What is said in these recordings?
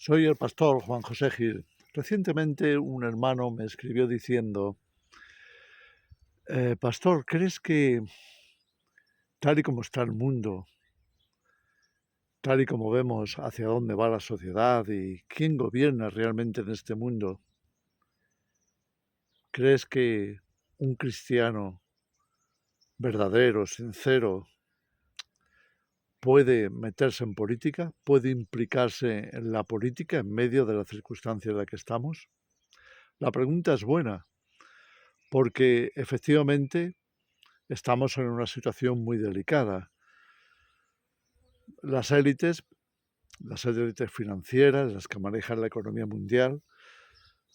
Soy el pastor Juan José Gil. Recientemente un hermano me escribió diciendo, pastor, ¿crees que tal y como está el mundo, tal y como vemos hacia dónde va la sociedad y quién gobierna realmente en este mundo, crees que un cristiano verdadero, sincero, puede meterse en política, puede implicarse en la política en medio de la circunstancia en la que estamos? La pregunta es buena, porque efectivamente estamos en una situación muy delicada. Las élites, las élites financieras, las que manejan la economía mundial,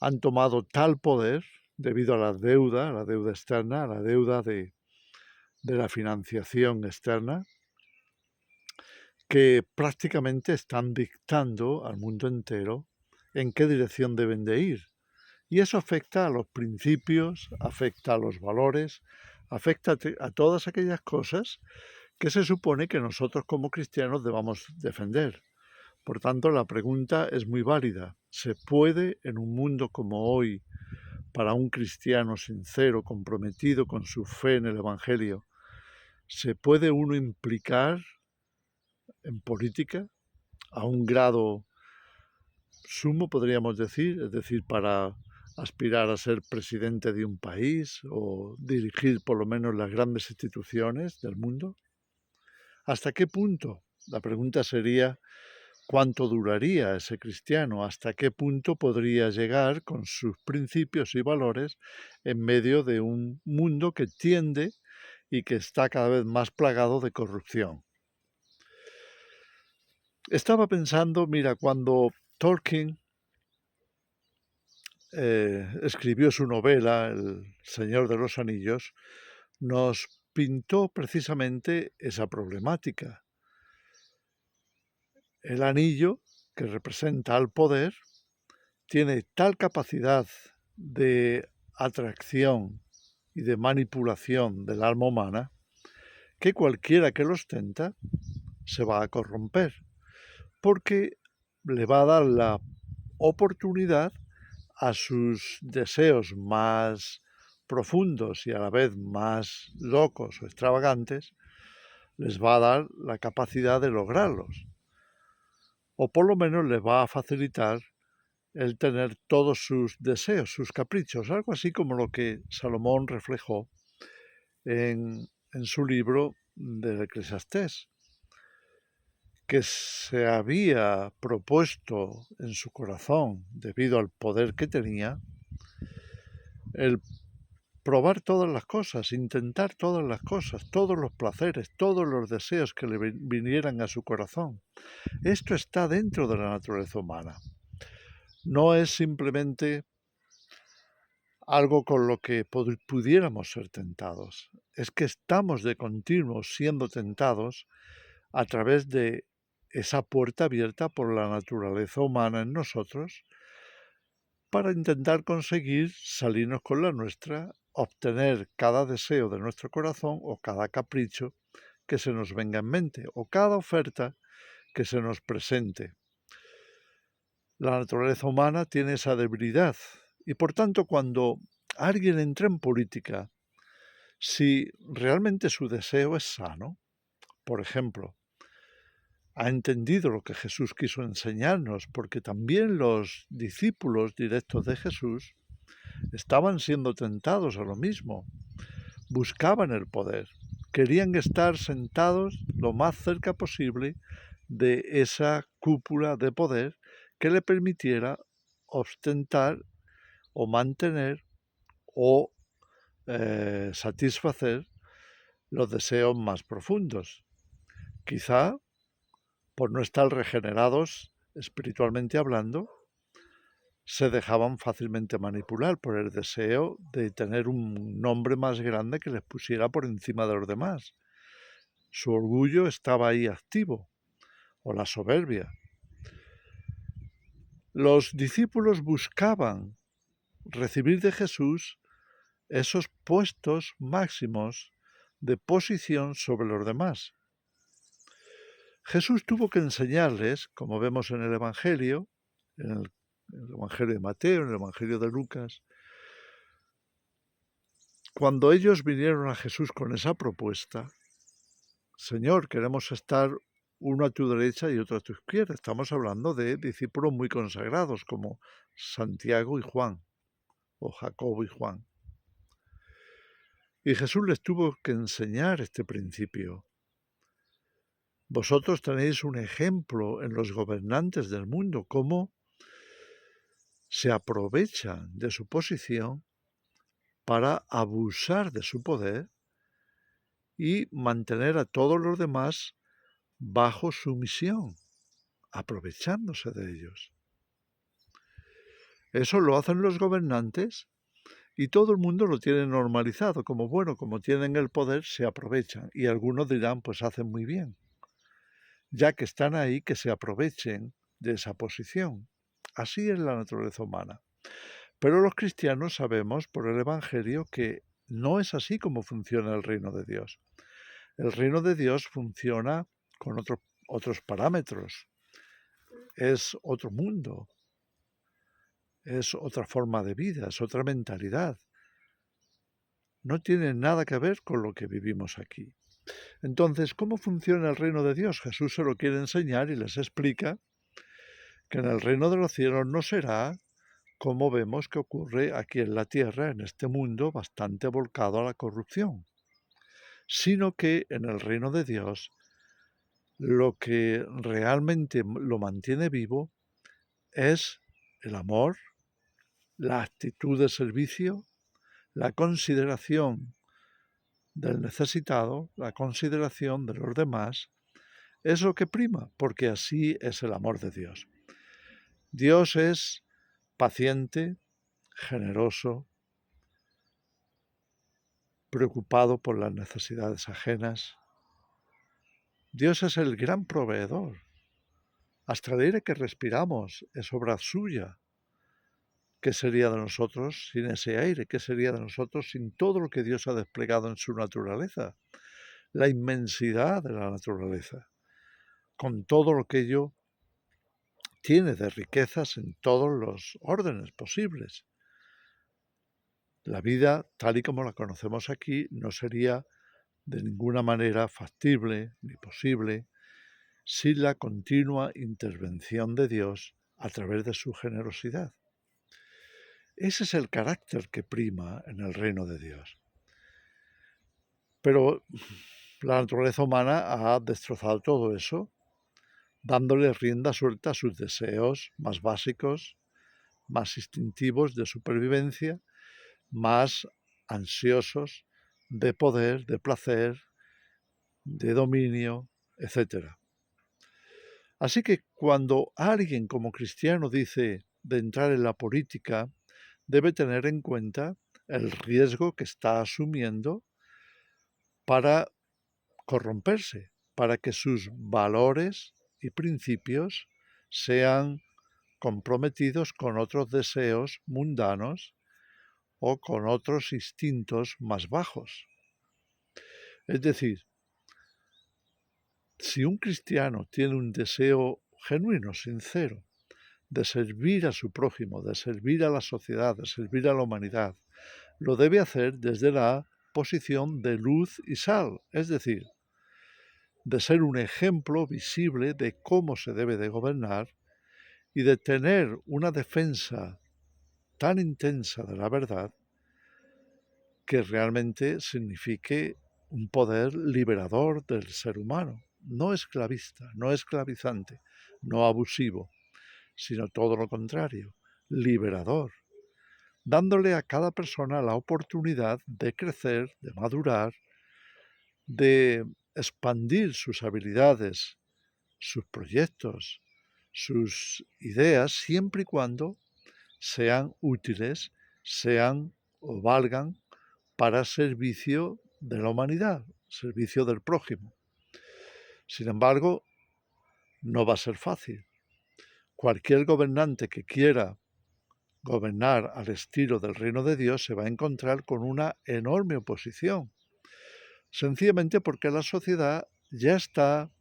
han tomado tal poder debido a la deuda externa, a la deuda de la financiación externa, que prácticamente están dictando al mundo entero en qué dirección deben de ir. Y eso afecta a los principios, afecta a los valores, afecta a todas aquellas cosas que se supone que nosotros como cristianos debamos defender. Por tanto, la pregunta es muy válida. ¿Se puede, en un mundo como hoy, para un cristiano sincero, comprometido con su fe en el Evangelio, se puede uno implicar en política a un grado sumo, podríamos decir, es decir, para aspirar a ser presidente de un país o dirigir por lo menos las grandes instituciones del mundo? ¿Hasta qué punto? La pregunta sería, ¿cuánto duraría ese cristiano? ¿Hasta qué punto podría llegar con sus principios y valores en medio de un mundo que tiende y que está cada vez más plagado de corrupción? Estaba pensando, mira, cuando Tolkien escribió su novela El Señor de los Anillos, nos pintó precisamente esa problemática. El anillo, que representa al poder, tiene tal capacidad de atracción y de manipulación del alma humana que cualquiera que lo ostenta se va a corromper, porque le va a dar la oportunidad a sus deseos más profundos y a la vez más locos o extravagantes, les va a dar la capacidad de lograrlos, o por lo menos les va a facilitar el tener todos sus deseos, sus caprichos, algo así como lo que Salomón reflejó en su libro del Eclesiastés, que se había propuesto en su corazón, debido al poder que tenía, el probar todas las cosas, intentar todas las cosas, todos los placeres, todos los deseos que le vinieran a su corazón. Esto está dentro de la naturaleza humana. No es simplemente algo con lo que pudiéramos ser tentados. Es que estamos de continuo siendo tentados a través de esa puerta abierta por la naturaleza humana en nosotros para intentar conseguir salirnos con la nuestra, obtener cada deseo de nuestro corazón o cada capricho que se nos venga en mente o cada oferta que se nos presente. La naturaleza humana tiene esa debilidad y por tanto cuando alguien entra en política, si realmente su deseo es sano, por ejemplo, ha entendido lo que Jesús quiso enseñarnos, porque también los discípulos directos de Jesús estaban siendo tentados a lo mismo, buscaban el poder, querían estar sentados lo más cerca posible de esa cúpula de poder que le permitiera ostentar o mantener o satisfacer los deseos más profundos. Quizá por no estar regenerados espiritualmente hablando, se dejaban fácilmente manipular por el deseo de tener un nombre más grande que les pusiera por encima de los demás. Su orgullo estaba ahí activo, o la soberbia. Los discípulos buscaban recibir de Jesús esos puestos máximos de posición sobre los demás. Jesús tuvo que enseñarles, como vemos en el Evangelio, en el Evangelio de Mateo, en el Evangelio de Lucas. Cuando ellos vinieron a Jesús con esa propuesta, Señor, queremos estar uno a tu derecha y otro a tu izquierda. Estamos hablando de discípulos muy consagrados como Santiago y Juan, o Jacobo y Juan. Y Jesús les tuvo que enseñar este principio. Vosotros tenéis un ejemplo en los gobernantes del mundo, cómo se aprovechan de su posición para abusar de su poder y mantener a todos los demás bajo sumisión, aprovechándose de ellos. Eso lo hacen los gobernantes y todo el mundo lo tiene normalizado, como bueno, como tienen el poder, se aprovechan. Y algunos dirán, pues hacen muy bien, ya que están ahí, que se aprovechen de esa posición. Así es la naturaleza humana. Pero los cristianos sabemos por el Evangelio que no es así como funciona el reino de Dios. El reino de Dios funciona con otros parámetros. Es otro mundo, es otra forma de vida, es otra mentalidad. No tiene nada que ver con lo que vivimos aquí. Entonces, ¿cómo funciona el reino de Dios? Jesús se lo quiere enseñar y les explica que en el reino de los cielos no será como vemos que ocurre aquí en la tierra, en este mundo bastante volcado a la corrupción, sino que en el reino de Dios lo que realmente lo mantiene vivo es el amor, la actitud de servicio, la consideración del necesitado, la consideración de los demás, es lo que prima, porque así es el amor de Dios. Dios es paciente, generoso, preocupado por las necesidades ajenas. Dios es el gran proveedor. Hasta el aire que respiramos es obra suya. ¿Qué sería de nosotros sin ese aire? ¿Qué sería de nosotros sin todo lo que Dios ha desplegado en su naturaleza? La inmensidad de la naturaleza, con todo lo que ello tiene de riquezas en todos los órdenes posibles. La vida, tal y como la conocemos aquí, no sería de ninguna manera factible ni posible sin la continua intervención de Dios a través de su generosidad. Ese es el carácter que prima en el reino de Dios. Pero la naturaleza humana ha destrozado todo eso, dándole rienda suelta a sus deseos más básicos, más instintivos de supervivencia, más ansiosos de poder, de placer, de dominio, etc. Así que cuando alguien como cristiano dice de entrar en la política, debe tener en cuenta el riesgo que está asumiendo para corromperse, para que sus valores y principios sean comprometidos con otros deseos mundanos o con otros instintos más bajos. Es decir, si un cristiano tiene un deseo genuino, sincero, de servir a su prójimo, de servir a la sociedad, de servir a la humanidad, lo debe hacer desde la posición de luz y sal, es decir, de ser un ejemplo visible de cómo se debe de gobernar y de tener una defensa tan intensa de la verdad que realmente signifique un poder liberador del ser humano, no esclavista, no esclavizante, no abusivo, sino todo lo contrario, liberador, dándole a cada persona la oportunidad de crecer, de madurar, de expandir sus habilidades, sus proyectos, sus ideas, siempre y cuando sean útiles, sean o valgan para servicio de la humanidad, servicio del prójimo. Sin embargo, no va a ser fácil. Cualquier gobernante que quiera gobernar al estilo del reino de Dios se va a encontrar con una enorme oposición, sencillamente porque la sociedad ya está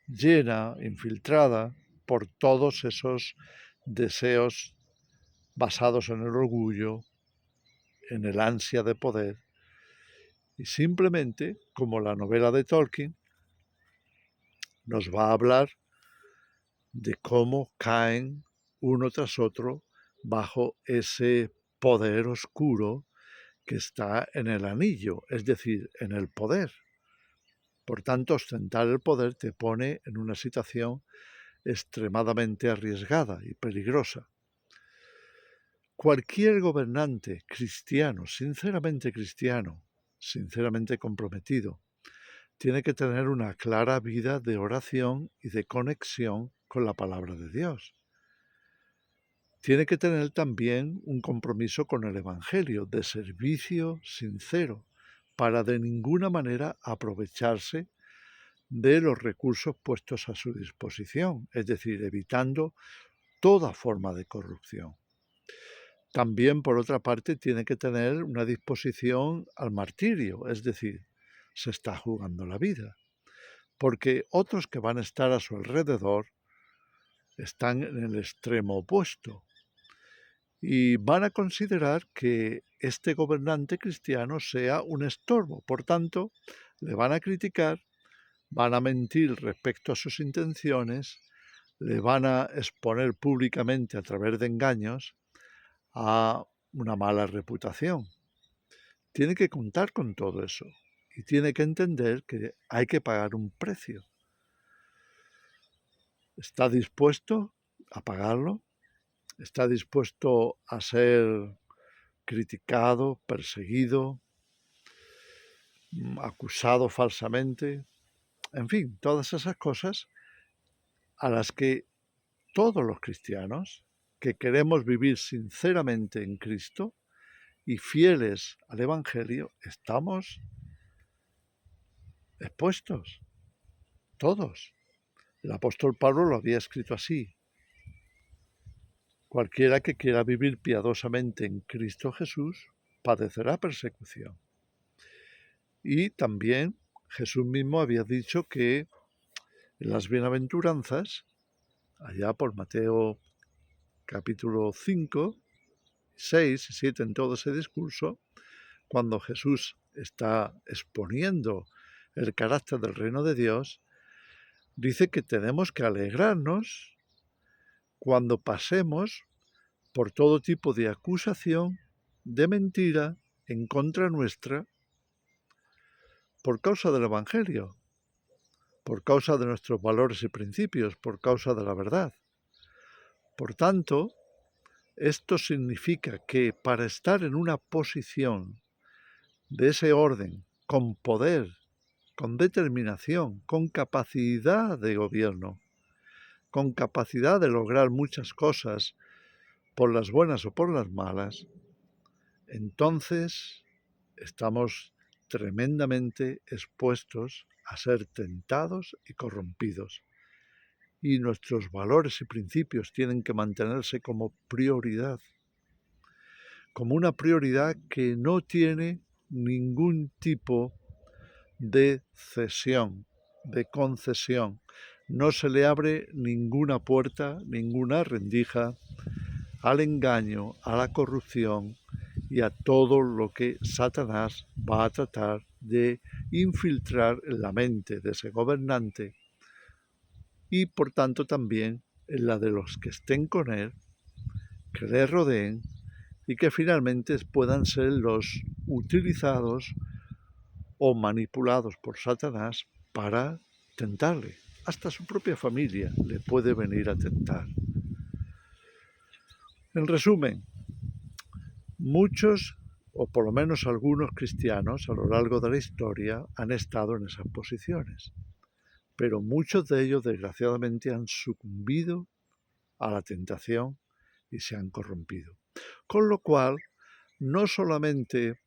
llena, infiltrada por todos esos deseos basados en el orgullo, en el ansia de poder, y simplemente, como la novela de Tolkien, nos va a hablar de cómo caen uno tras otro bajo ese poder oscuro que está en el anillo, es decir, en el poder. Por tanto, ostentar el poder te pone en una situación extremadamente arriesgada y peligrosa. Cualquier gobernante cristiano, sinceramente comprometido, tiene que tener una clara vida de oración y de conexión con la palabra de Dios. Tiene que tener también un compromiso con el Evangelio, de servicio sincero, para de ninguna manera aprovecharse de los recursos puestos a su disposición, es decir, evitando toda forma de corrupción. También, por otra parte, tiene que tener una disposición al martirio, es decir, se está jugando la vida, porque otros que van a estar a su alrededor están en el extremo opuesto y van a considerar que este gobernante cristiano sea un estorbo. Por tanto, le van a criticar, van a mentir respecto a sus intenciones, le van a exponer públicamente a través de engaños a una mala reputación. Tiene que contar con todo eso y tiene que entender que hay que pagar un precio. ¿Está dispuesto a pagarlo? ¿Está dispuesto a ser criticado, perseguido, acusado falsamente? En fin, todas esas cosas a las que todos los cristianos que queremos vivir sinceramente en Cristo y fieles al Evangelio estamos expuestos, todos. El apóstol Pablo lo había escrito así: cualquiera que quiera vivir piadosamente en Cristo Jesús padecerá persecución. Y también Jesús mismo había dicho que en las bienaventuranzas, allá por Mateo capítulo 5, 6 y 7, en todo ese discurso, cuando Jesús está exponiendo el carácter del reino de Dios, dice que tenemos que alegrarnos cuando pasemos por todo tipo de acusación, de mentira en contra nuestra, por causa del Evangelio, por causa de nuestros valores y principios, por causa de la verdad. Por tanto, esto significa que para estar en una posición de ese orden, con poder, con determinación, con capacidad de gobierno, con capacidad de lograr muchas cosas, por las buenas o por las malas, entonces estamos tremendamente expuestos a ser tentados y corrompidos. Y nuestros valores y principios tienen que mantenerse como prioridad, como una prioridad que no tiene ningún tipo de cesión, de concesión. No se le abre ninguna puerta, ninguna rendija al engaño, a la corrupción y a todo lo que Satanás va a tratar de infiltrar en la mente de ese gobernante y por tanto también en la de los que estén con él, que le rodeen y que finalmente puedan ser los utilizados o manipulados por Satanás para tentarle. Hasta su propia familia le puede venir a tentar. En resumen, muchos, o por lo menos algunos cristianos a lo largo de la historia han estado en esas posiciones, pero muchos de ellos desgraciadamente han sucumbido a la tentación y se han corrompido. Con lo cual, no solamente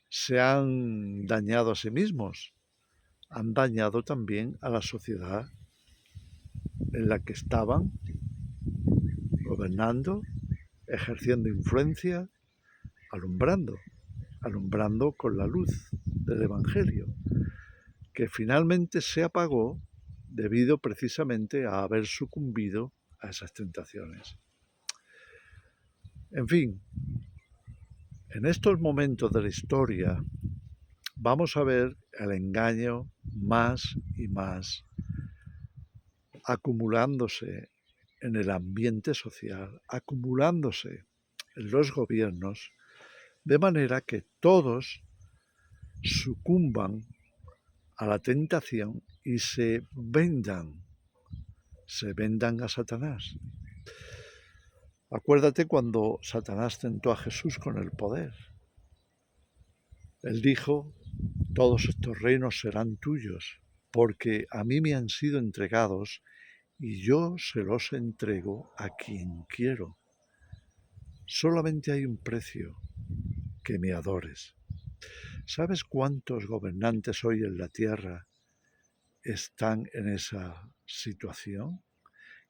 se han dañado a sí mismos, han dañado también a la sociedad en la que estaban gobernando, ejerciendo influencia, alumbrando con la luz del Evangelio, que finalmente se apagó debido precisamente a haber sucumbido a esas tentaciones. En fin, en estos momentos de la historia vamos a ver el engaño más y más acumulándose en el ambiente social, acumulándose en los gobiernos, de manera que todos sucumban a la tentación y se vendan a Satanás. Acuérdate cuando Satanás tentó a Jesús con el poder. Él dijo, todos estos reinos serán tuyos, porque a mí me han sido entregados y yo se los entrego a quien quiero. Solamente hay un precio, que me adores. ¿Sabes cuántos gobernantes hoy en la tierra están en esa situación?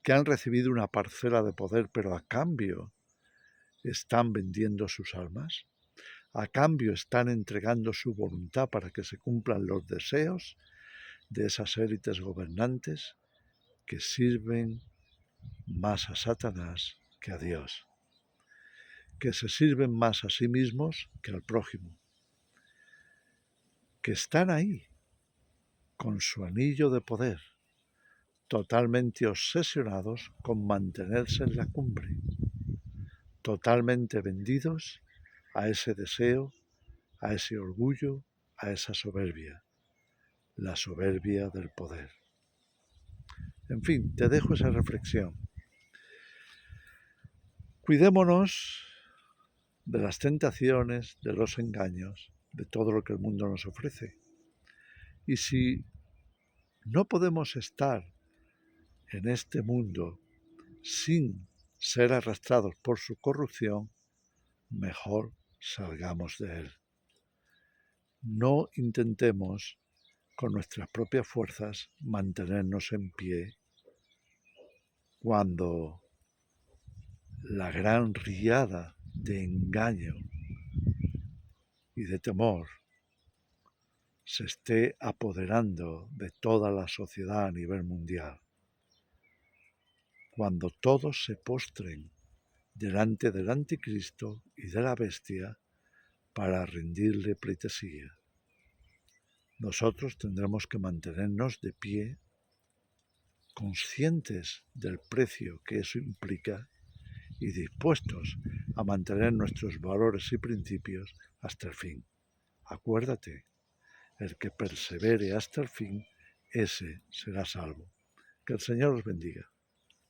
Que han recibido una parcela de poder, pero a cambio están vendiendo sus almas. A cambio están entregando su voluntad para que se cumplan los deseos de esas élites gobernantes que sirven más a Satanás que a Dios, que se sirven más a sí mismos que al prójimo, que están ahí con su anillo de poder, totalmente obsesionados con mantenerse en la cumbre, totalmente vendidos a ese deseo, a ese orgullo, a esa soberbia, la soberbia del poder. En fin, te dejo esa reflexión. Cuidémonos de las tentaciones, de los engaños, de todo lo que el mundo nos ofrece. Y si no podemos estar en este mundo sin ser arrastrados por su corrupción, mejor salgamos de él. No intentemos con nuestras propias fuerzas mantenernos en pie cuando la gran riada de engaño y de temor se esté apoderando de toda la sociedad a nivel mundial. Cuando todos se postren delante del anticristo y de la bestia para rendirle pleitesía. Nosotros tendremos que mantenernos de pie, conscientes del precio que eso implica y dispuestos a mantener nuestros valores y principios hasta el fin. Acuérdate, el que persevere hasta el fin, ese será salvo. Que el Señor os bendiga.